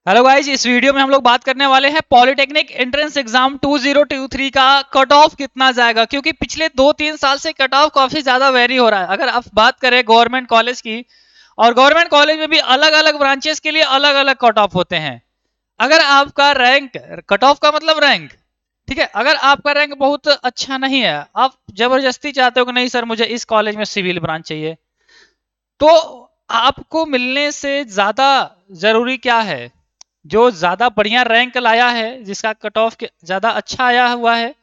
Hello guys, इस video में हम लोग बात करने वाले हैं पॉलिटेक्निक एंट्रेंस एग्जाम 2023 का कट ऑफ कितना जाएगा। क्योंकि पिछले 2-3 साल से कट ऑफ काफी ज्यादा वेरी हो रहा है। अगर आप बात करें गवर्नमेंट कॉलेज की, और गवर्नमेंट कॉलेज में भी अलग अलग ब्रांचेस के लिए अलग अलग कट ऑफ होते हैं। अगर आपका रैंक, कट ऑफ का मतलब रैंक, ठीक है, अगर आपका रैंक बहुत अच्छा नहीं है, आप जबरदस्ती चाहते हो कि नहीं सर मुझे इस कॉलेज में सिविल ब्रांच चाहिए, तो आपको मिलने से ज्यादा जरूरी क्या है? जो ज्यादा बढ़िया रैंक लाया है, जिसका कट ऑफ ज्यादा अच्छा आया हुआ है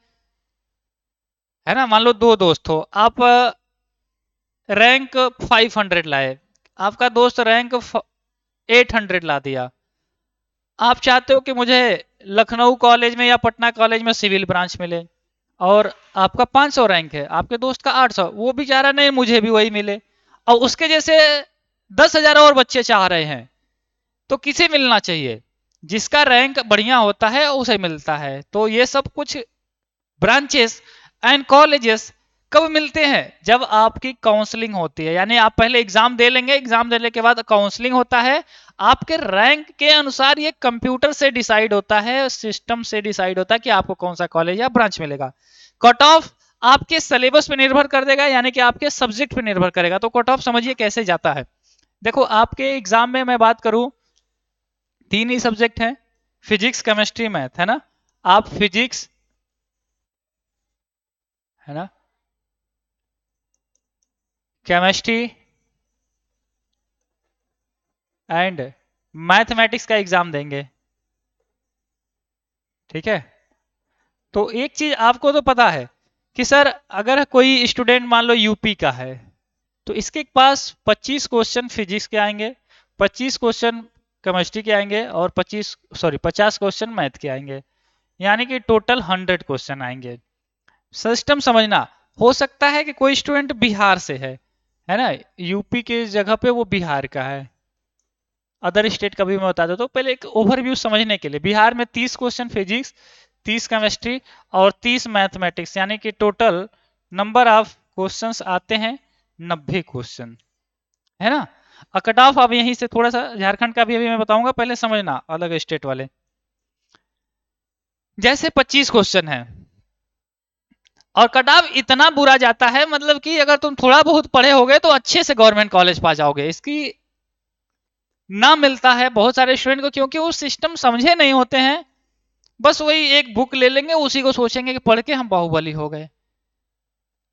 ना। मान लो दो दोस्त हो, आप रैंक 500 लाए, आपका दोस्त रैंक 800 ला दिया। आप चाहते हो कि मुझे लखनऊ कॉलेज में या पटना कॉलेज में सिविल ब्रांच मिले, और आपका 500 रैंक है, आपके दोस्त का 800, वो भी चाह रहा नहीं मुझे भी वही मिले, और उसके जैसे 10,000 और बच्चे चाह रहे हैं। तो किसे मिलना चाहिए? जिसका रैंक बढ़िया होता है उसे मिलता है। तो ये सब कुछ ब्रांचेस एंड कॉलेजेस कब मिलते हैं? जब आपकी काउंसलिंग होती है, यानी आप पहले एग्जाम दे लेंगे, एग्जाम देने के बाद काउंसलिंग होता है। आपके रैंक के अनुसार ये कंप्यूटर से डिसाइड होता है, सिस्टम से डिसाइड होता है कि आपको कौन सा कॉलेज या ब्रांच मिलेगा। कट ऑफ आपके सिलेबस पे निर्भर कर देगा, यानी कि आपके सब्जेक्ट पे निर्भर करेगा। तो कट ऑफ समझिए कैसे जाता है। देखो, आपके एग्जाम में मैं बात करूं, तीन ही सब्जेक्ट हैं, फिजिक्स केमिस्ट्री मैथ, है ना। आप फिजिक्स, है ना, केमिस्ट्री एंड मैथमेटिक्स का एग्जाम देंगे, ठीक है। तो एक चीज आपको तो पता है कि सर अगर कोई स्टूडेंट मान लो यूपी का है, तो इसके पास 25 क्वेश्चन फिजिक्स के आएंगे, 25 क्वेश्चन केमिस्ट्री के आएंगे, और 50 क्वेश्चन मैथ के आएंगे। यानी कि टोटल 100 क्वेश्चन आएंगे। सिस्टम समझना। हो सकता है कि कोई स्टूडेंट बिहार से है ना, यूपी के जगह पे वो बिहार का है। अदर स्टेट का भी मैं बता देता हूँ, पहले एक ओवरव्यू समझने के लिए। बिहार में 30 क्वेश्चन फिजिक्स, 30 केमिस्ट्री और 30 मैथमेटिक्स, यानी कि टोटल नंबर ऑफ क्वेश्चंस आते हैं 90 क्वेश्चन, है ना। कट ऑफ अब यहीं से थोड़ा सा झारखंड का भी अभी मैं बताऊंगा, पहले समझना अलग स्टेट वाले। जैसे 25 क्वेश्चन है, और कट ऑफ इतना बुरा जाता है, मतलब कि अगर तुम थोड़ा बहुत पढ़े होगे तो अच्छे से गवर्नमेंट कॉलेज पा जाओगे। इसकी ना मिलता है बहुत सारे स्टूडेंट को, क्योंकि वो सिस्टम समझे नहीं होते हैं। बस वही एक बुक ले लेंगे, उसी को सोचेंगे कि पढ़ के हम बाहुबली हो गए।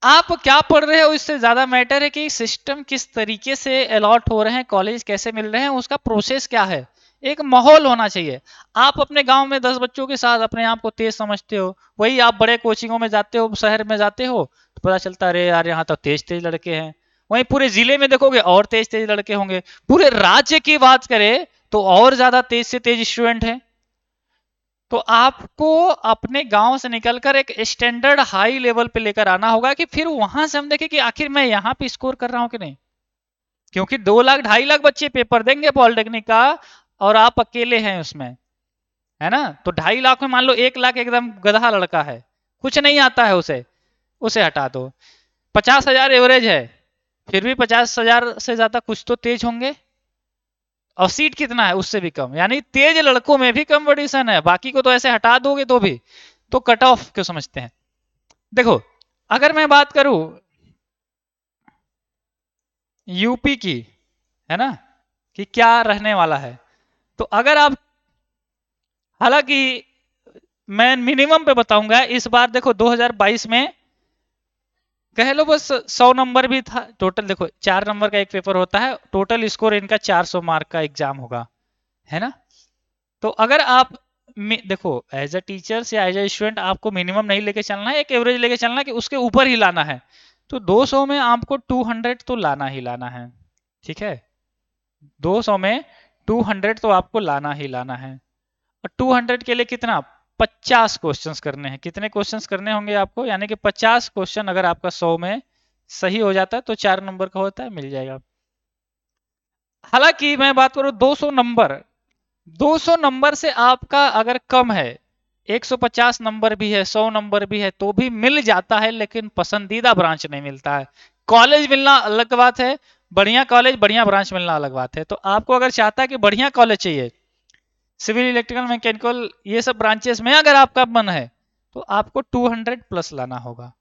आप क्या पढ़ रहे हो इससे ज्यादा मैटर है कि सिस्टम किस तरीके से अलॉट हो रहे हैं, कॉलेज कैसे मिल रहे हैं, उसका प्रोसेस क्या है। एक माहौल होना चाहिए। आप अपने गांव में 10 बच्चों के साथ अपने आप को तेज समझते हो, वही आप बड़े कोचिंगों में जाते हो, शहर में जाते हो, तो पता चलता है अरे यार यहाँ तो तेज तेज लड़के हैं। वहीं पूरे जिले में देखोगे और तेज तेज लड़के होंगे। पूरे राज्य की बात करें तो और ज्यादा तेज से तेज स्टूडेंट हैं। तो आपको अपने गांव से निकलकर एक स्टैंडर्ड हाई लेवल पे लेकर आना होगा, कि फिर वहां से हम देखें कि आखिर मैं यहाँ पे स्कोर कर रहा हूँ कि नहीं। क्योंकि 2 लाख 2.5 लाख बच्चे पेपर देंगे पॉलिटेक्निक का, और आप अकेले हैं उसमें, है ना। तो 2.5 लाख में मान लो 1 लाख एकदम गधा लड़का है, कुछ नहीं आता है उसे, उसे हटा दो। 50,000 एवरेज है, फिर भी 50,000 से ज्यादा कुछ तो तेज होंगे। और सीट कितना है? उससे भी कम, यानी तेज लड़कों में भी कंपटीशन है, बाकी को तो ऐसे हटा दोगे तो भी। तो कट ऑफ क्यों समझते हैं? देखो, अगर मैं बात करूं यूपी की, है ना, कि क्या रहने वाला है, तो अगर आप, हालांकि मैं मिनिमम पे बताऊंगा इस बार। देखो 2022 में कह लो बस 100 नंबर भी था टोटल। देखो 4 नंबर का एक पेपर होता है, टोटल स्कोर इनका 400 मार्क का एग्जाम होगा, है ना। तो अगर आप देखो, एज अ टीचर्स या एज अ स्टूडेंट आपको मिनिमम नहीं लेके चलना है, एक एवरेज लेके चलना है कि उसके ऊपर ही लाना है। तो 200 में आपको 200 तो लाना ही लाना है, ठीक है। 200 में 200 तो आपको लाना ही लाना है। और 200 के लिए कितना? 50 क्वेश्चंस करने हैं। कितने क्वेश्चंस करने होंगे आपको? यानी कि 50 क्वेश्चन अगर आपका 100 में सही हो जाता है तो 4 नंबर का होता है, मिल जाएगा। हालांकि मैं बात करूं 200 नंबर, 200 नंबर से आपका अगर कम है, 150 नंबर भी है, 100 नंबर भी है, तो भी मिल जाता है, लेकिन पसंदीदा ब्रांच नहीं मिलता है। कॉलेज मिलना अलग बात है, बढ़िया कॉलेज बढ़िया ब्रांच मिलना अलग बात है। तो आपको अगर चाहता है कि बढ़िया कॉलेज चाहिए, सिविल, इलेक्ट्रिकल, मैकेनिकल, ये सब ब्रांचेस में अगर आपका मन है तो आपको 200 प्लस लाना होगा,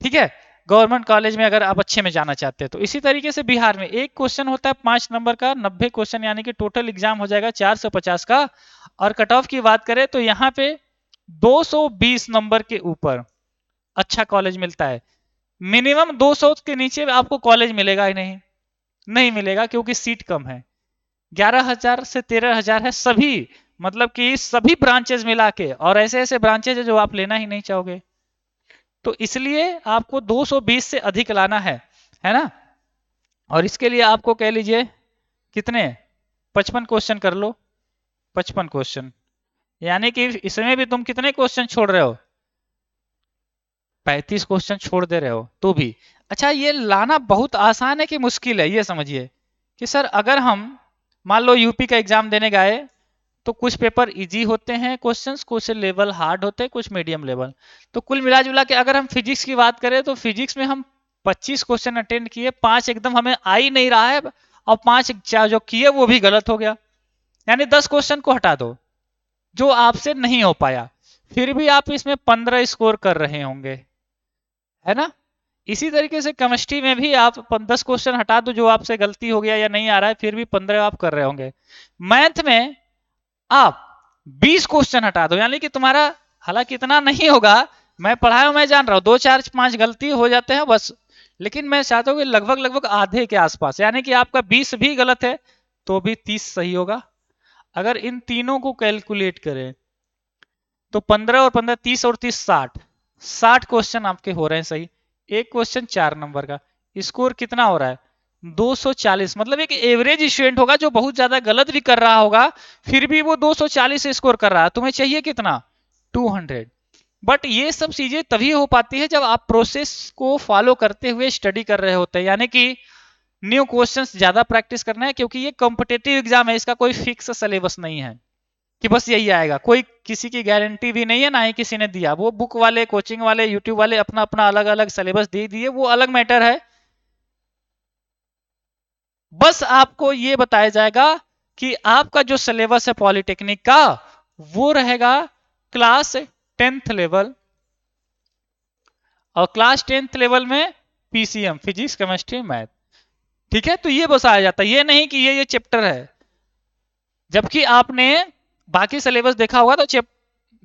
ठीक है। गवर्नमेंट कॉलेज में अगर आप अच्छे में जाना चाहते हैं तो इसी तरीके से बिहार में एक क्वेश्चन होता है 5 नंबर का, 90 क्वेश्चन, यानी कि टोटल एग्जाम हो जाएगा 450 का। और कट ऑफ की बात करें तो यहाँ पे 220 नंबर के ऊपर अच्छा कॉलेज मिलता है। मिनिमम 200 के नीचे आपको कॉलेज मिलेगा ही नहीं, नहीं मिलेगा, क्योंकि सीट कम है। 11,000 से 13,000 है सभी, मतलब कि सभी ब्रांचेज मिला के, और ऐसे ऐसे ब्रांचेज है जो आप लेना ही नहीं चाहोगे। तो इसलिए आपको 220 से अधिक लाना है ना। और इसके लिए आपको कह लीजिए कितने 55 क्वेश्चन कर लो, 55 क्वेश्चन, यानी कि इसमें भी तुम कितने क्वेश्चन छोड़ रहे हो, 35 क्वेश्चन छोड़ दे रहे हो तो भी। अच्छा, ये लाना बहुत आसान है कि मुश्किल है, ये समझिए कि सर अगर हम मान लो यूपी का एग्जाम देने गए तो कुछ पेपर इजी होते हैं क्वेश्चंस, कुछ लेवल हार्ड होते हैं, कुछ मीडियम लेवल। तो कुल मिला जुला के अगर हम फिजिक्स की बात करें तो फिजिक्स में हम 25 क्वेश्चन अटेंड किए, 5 एकदम हमें आ ही नहीं रहा है, और 5 जो किए वो भी गलत हो गया, यानी 10 क्वेश्चन को हटा दो जो आपसे नहीं हो पाया, फिर भी आप इसमें 15 स्कोर कर रहे होंगे, है ना। इसी तरीके से केमिस्ट्री में भी आप 10 क्वेश्चन हटा दो जो आपसे गलती हो गया या नहीं आ रहा है, फिर भी 15 आप कर रहे होंगे। मैथ में आप 20 क्वेश्चन हटा दो, यानी कि तुम्हारा, हालांकि इतना नहीं होगा, मैं पढ़ाया हूं, मैं जान रहा हूं 2 4 5 गलती हो जाते हैं बस, लेकिन मैं चाहता हूं कि लगभग लगभग आधे के आसपास, यानी कि आपका 20 भी गलत है तो भी 30 सही होगा। अगर इन तीनों को कैलकुलेट करें तो 15 और 15, 30 और 30, 60 क्वेश्चन आपके हो रहे हैं सही, एक क्वेश्चन 4 नंबर का, स्कोर कितना हो रहा है 240। मतलब एक एवरेज स्टूडेंट होगा जो बहुत ज्यादा गलत भी कर रहा होगा, फिर भी वो 240 स्कोर कर रहा है, तुम्हें चाहिए कितना 200। बट ये सब चीजें तभी हो पाती है जब आप प्रोसेस को फॉलो करते हुए स्टडी कर रहे होते हैं, यानी कि न्यू क्वेश्चंस ज्यादा प्रैक्टिस करना है, क्योंकि ये कॉम्पिटेटिव एग्जाम है, इसका कोई फिक्स सिलेबस नहीं है कि बस यही आएगा, कोई किसी की गारंटी भी नहीं है, ना ही किसी ने दिया। वो बुक वाले, कोचिंग वाले, यूट्यूब वाले अपना अपना अलग अलग सिलेबस दे दिए, वो अलग मैटर है। बस आपको ये बताया जाएगा कि आपका जो सिलेबस है पॉलिटेक्निक का वो रहेगा क्लास 10th लेवल, और क्लास 10th लेवल में पीसीएम, फिजिक्स, केमिस्ट्री, मैथ, ठीक है। तो ये बताया जाता है, ये नहीं कि ये चैप्टर है, जबकि आपने बाकी सिलेबस देखा होगा तो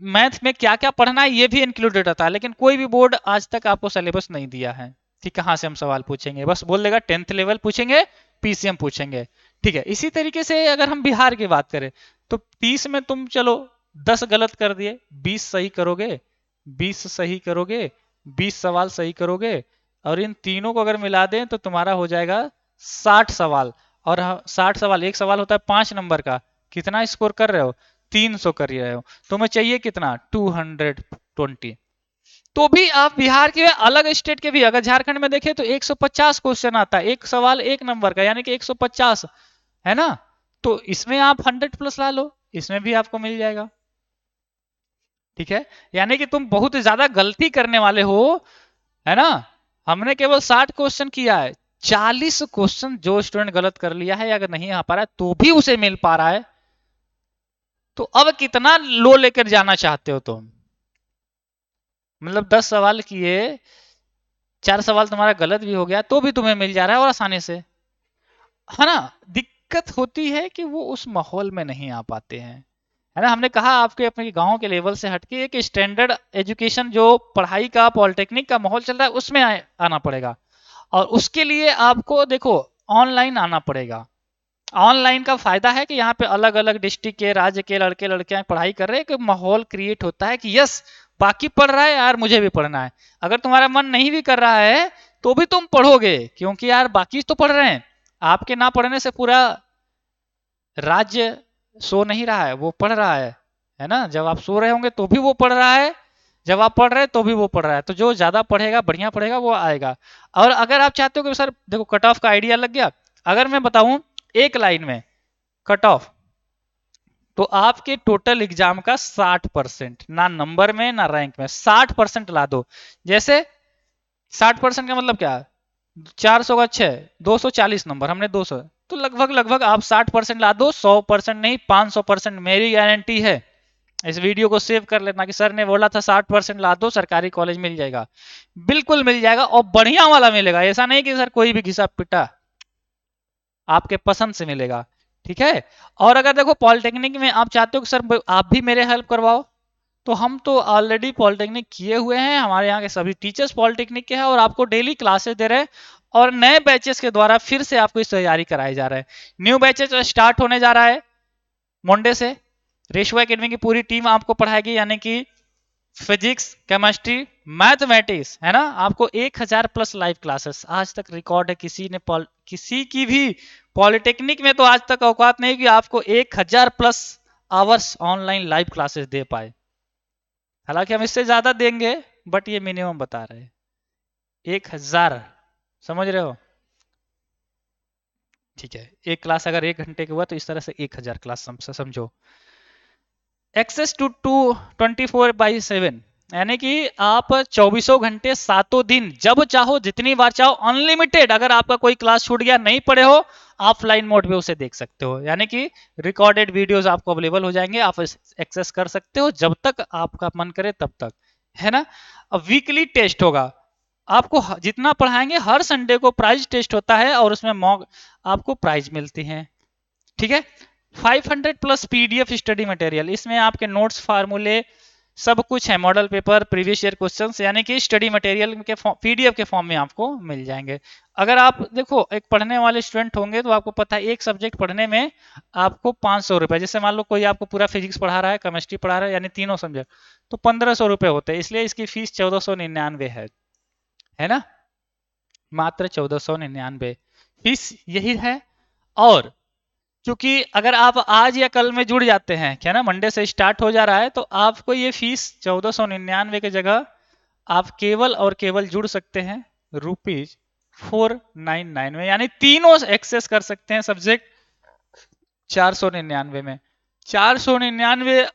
मैथ में क्या क्या पढ़ना है ये भी इंक्लूडेड रहता है, लेकिन कोई भी बोर्ड आज तक आपको सिलेबस नहीं दिया है कि कहां से हम सवाल पूछेंगे, बस बोल देगा 10th लेवल पूछेंगे, पीसीएम पूछेंगे, ठीक है। इसी तरीके से अगर हम बिहार की बात करें तो 30 में तुम चलो 10 गलत कर दिए, 20 सही करोगे, 20 सही करोगे, 20 सवाल सही करोगे, और इन तीनों को अगर मिला दें तो तुम्हारा हो जाएगा 60 सवाल। और 60 सवाल, एक सवाल होता है 5 नंबर का, कितना स्कोर कर रहे हो 300 कर रहे हो, तुम्हें चाहिए कितना 220। तो भी आप बिहार के अलग स्टेट के भी, अगर झारखंड में देखें तो 150 क्वेश्चन आता है, एक सवाल 1 नंबर का, यानी कि 150, है ना। तो इसमें आप 100 प्लस ला लो, इसमें भी आपको मिल जाएगा, ठीक है। यानी कि तुम बहुत ज्यादा गलती करने वाले हो, है ना। हमने केवल 60 क्वेश्चन किया है, 40 क्वेश्चन जो स्टूडेंट गलत कर लिया है, अगर नहीं आ पा रहा है तो भी उसे मिल पा रहा है, तो अब कितना लो लेकर जाना चाहते हो तुम। मतलब 10 सवाल किए, 4 सवाल तुम्हारा गलत भी हो गया तो भी तुम्हें मिल जा रहा है और आसानी से, है ना। दिक्कत होती है कि वो उस माहौल में नहीं आ पाते हैं, है ना। हमने कहा आपके अपने गांव के लेवल से हटके एक स्टैंडर्ड एजुकेशन जो पढ़ाई का, पॉलिटेक्निक का माहौल चल रहा है उसमें आना पड़ेगा, और उसके लिए आपको देखो ऑनलाइन आना पड़ेगा। ऑनलाइन का फायदा है कि यहाँ पे अलग अलग डिस्ट्रिक्ट के, राज्य के लड़के लड़कियां पढ़ाई कर रहे हैं, कि माहौल क्रिएट होता है कि यस बाकी पढ़ रहा है यार, मुझे भी पढ़ना है। अगर तुम्हारा मन नहीं भी कर रहा है तो भी तुम पढ़ोगे, क्योंकि यार बाकी तो पढ़ रहे हैं, आपके ना पढ़ने से पूरा राज्य सो नहीं रहा है, वो पढ़ रहा है ना। जब आप सो रहे होंगे तो भी वो पढ़ रहा है, जब आप पढ़ रहे हैं तो भी वो पढ़ रहा है, तो जो ज्यादा पढ़ेगा, बढ़िया पढ़ेगा, वो आएगा। और अगर आप चाहते हो कि सर देखो कट ऑफ का आइडिया लग गया, अगर मैं बताऊं एक लाइन में कट ऑफ, तो आपके टोटल एग्जाम का 60%, ना नंबर में ना रैंक में, 60% ला दो। जैसे 60% का मतलब क्या, 400 का 6, 240 नंबर, हमने 200, तो लगभग लगभग आप 60% ला दो, 100% नहीं 500% मेरी गारंटी है। इस वीडियो को सेव कर लेना कि सर ने बोला था 60% ला दो सरकारी कॉलेज मिल जाएगा। बिल्कुल मिल जाएगा और बढ़िया वाला मिलेगा, ऐसा नहीं कि सर कोई भी घिसा पिटा, आपके पसंद से मिलेगा। ठीक है। और अगर देखो पॉलिटेक्निक में आप चाहते हो कि सर आप भी मेरे हेल्प करवाओ, तो हम तो ऑलरेडी पॉलिटेक्निक किए हुए हैं, हमारे यहाँ के सभी टीचर्स पॉलिटेक्निक के हैं और आपको डेली क्लासेस दे रहे हैं और नए बैचेस के द्वारा फिर से आपको इस तैयारी कराई जा रहा है। न्यू बैचेस स्टार्ट होने जा रहा है मंडे से। रेशो एकेडमी की पूरी टीम आपको पढ़ाएगी, यानी कि फिजिक्स, केमिस्ट्री, मैथमेटिक्स, है ना। आपको 1000 प्लस लाइव क्लासेस, आज तक रिकॉर्ड है किसी की भी पॉलिटेक्निक में तो आज तक औकात नहीं कि आपको 1000 plus hours online live classes दे पाए। हालांकि हम इससे ज्यादा देंगे, बट ये मिनिमम बता रहे हैं 1000, समझ रहे हो। ठीक है, एक क्लास अगर 1 घंटे की हुआ तो इस तरह से 1000 क्लास समझो। एक्सेस टू 24/7, यानी कि आप 24 घंटे 7 दिन जब चाहो जितनी बार चाहो अनलिमिटेड, अगर आपका कोई क्लास छूट गया नहीं पढ़े हो ऑफलाइन मोड पे उसे देख सकते हो, यानी कि रिकॉर्डेड वीडियोस आपको अवेलेबल हो जाएंगे, आप एक्सेस कर सकते हो जब तक आपका मन करे तब तक, है ना। अब वीकली टेस्ट होगा, आपको जितना पढ़ाएंगे हर संडे को प्राइज टेस्ट होता है और उसमें मॉक आपको प्राइज मिलती हैं। ठीक है। 500 प्लस पीडीएफ स्टडी मटेरियल, इसमें आपके नोट्स, फार्मूले सब कुछ है, model paper, previous year questions, यानी कि स्टडी मटेरियल के पीडीएफ के फॉर्म में आपको मिल जाएंगे। अगर आप देखो एक पढ़ने वाले स्टूडेंट होंगे तो आपको पता है एक सब्जेक्ट पढ़ने में आपको 500 रुपए, जैसे मान लो कोई आपको पूरा फिजिक्स पढ़ा रहा है, केमिस्ट्री पढ़ा रहा है, यानी तीनों सब्जेक्ट, तो 1500 रुपए होते हैं, इसलिए इसकी फीस 1499 है ना, मात्र 1499 फीस यही है। और क्योंकि अगर आप आज या कल में जुड़ जाते हैं, क्या ना, मंडे से स्टार्ट हो जा रहा है, तो आपको ये फीस 1499 की जगह आप केवल और केवल जुड़ सकते हैं ₹499 में, यानी तीनों एक्सेस कर सकते हैं सब्जेक्ट 499 में। 499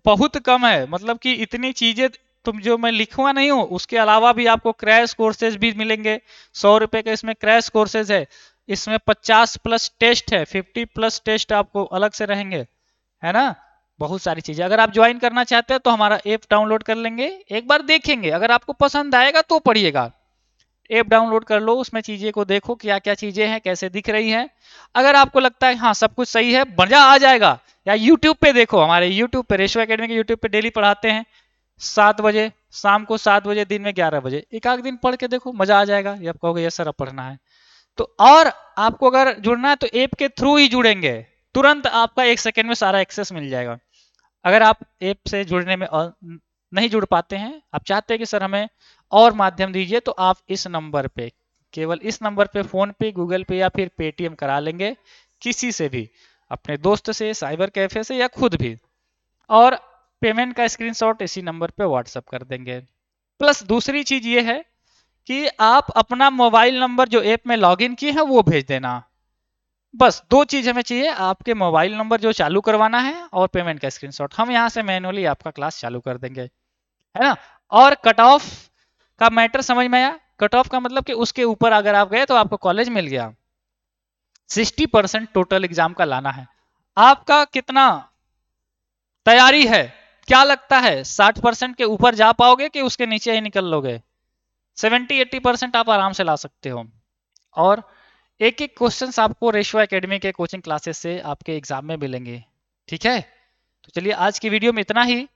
बहुत कम है, मतलब कि इतनी चीजें तुम जो मैं लिखुआ नहीं हूं, उसके अलावा भी आपको क्रैश कोर्सेज भी मिलेंगे। 100 रुपए का इसमें क्रैश कोर्सेज है, इसमें 50 प्लस टेस्ट है, 50 प्लस टेस्ट आपको अलग से रहेंगे, है ना। बहुत सारी चीजें, अगर आप ज्वाइन करना चाहते हैं तो हमारा ऐप डाउनलोड कर लेंगे, एक बार देखेंगे, अगर आपको पसंद आएगा तो पढ़िएगा। ऐप डाउनलोड कर लो, उसमें चीजें को देखो क्या क्या चीजें हैं, कैसे दिख रही हैं। अगर आपको लगता है हाँ सब कुछ सही है, मजा आ जाएगा, या यूट्यूब पे देखो, हमारे यूट्यूब पे रेशो एकेडमी के यूट्यूब पे डेली पढ़ाते हैं 7 बजे, शाम को 7 बजे, दिन में 11 बजे, एक आध दिन पढ़ के देखो, मजा आ जाएगा, ये आप कहोगे यस सर अब पढ़ना है तो। और आपको अगर जुड़ना है तो ऐप के थ्रू ही जुड़ेंगे, तुरंत आपका 1 सेकेंड में सारा एक्सेस मिल जाएगा। अगर आप ऐप से जुड़ने में नहीं जुड़ पाते हैं, आप चाहते हैं कि सर हमें और माध्यम दीजिए, तो आप इस नंबर पे, केवल इस नंबर पे फोन पे, गूगल पे या फिर पेटीएम करा लेंगे, किसी से भी, अपने दोस्त से, साइबर कैफे से, या खुद भी, और पेमेंट का स्क्रीनशॉट इसी नंबर पे व्हाट्सएप कर देंगे। प्लस दूसरी चीज ये है कि आप अपना मोबाइल नंबर जो ऐप में लॉगिन किए हैं वो भेज देना, बस 2 चीज हमें चाहिए, आपके मोबाइल नंबर जो चालू करवाना है और पेमेंट का स्क्रीनशॉट, हम यहाँ से मैन्युअली आपका क्लास चालू कर देंगे, है ना। और कट ऑफ का मैटर समझ में आया। कट ऑफ का मतलब कि उसके ऊपर अगर आप गए तो आपको कॉलेज मिल गया। 60% टोटल एग्जाम का लाना है, आपका कितना तैयारी है, क्या लगता है 60% के ऊपर जा पाओगे कि उसके नीचे ही निकल लोगे। 70-80% आप आराम से ला सकते हो। और एक एक क्वेश्चंस आपको रेशो एकेडमी के कोचिंग क्लासेस से आपके एग्जाम में मिलेंगे। ठीक है, तो चलिए आज की वीडियो में इतना ही।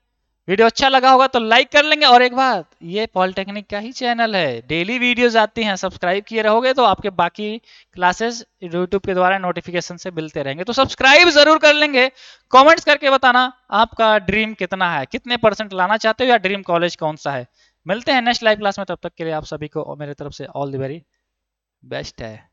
वीडियो अच्छा लगा होगा तो लाइक कर लेंगे, और एक बात, ये पॉलिटेक्निक का ही चैनल है, डेली वीडियोस आती हैं, सब्सक्राइब किए रहोगे तो आपके बाकी क्लासेस यूट्यूब के द्वारा नोटिफिकेशन से मिलते रहेंगे, तो सब्सक्राइब जरूर कर लेंगे। कमेंट्स करके बताना आपका ड्रीम कितना है, कितने % लाना चाहते हो, या ड्रीम कॉलेज कौन सा है। मिलते हैं नेक्स्ट लाइव क्लास में, तब तक के लिए आप सभी को मेरे तरफ से ऑल द वेरी बेस्ट है।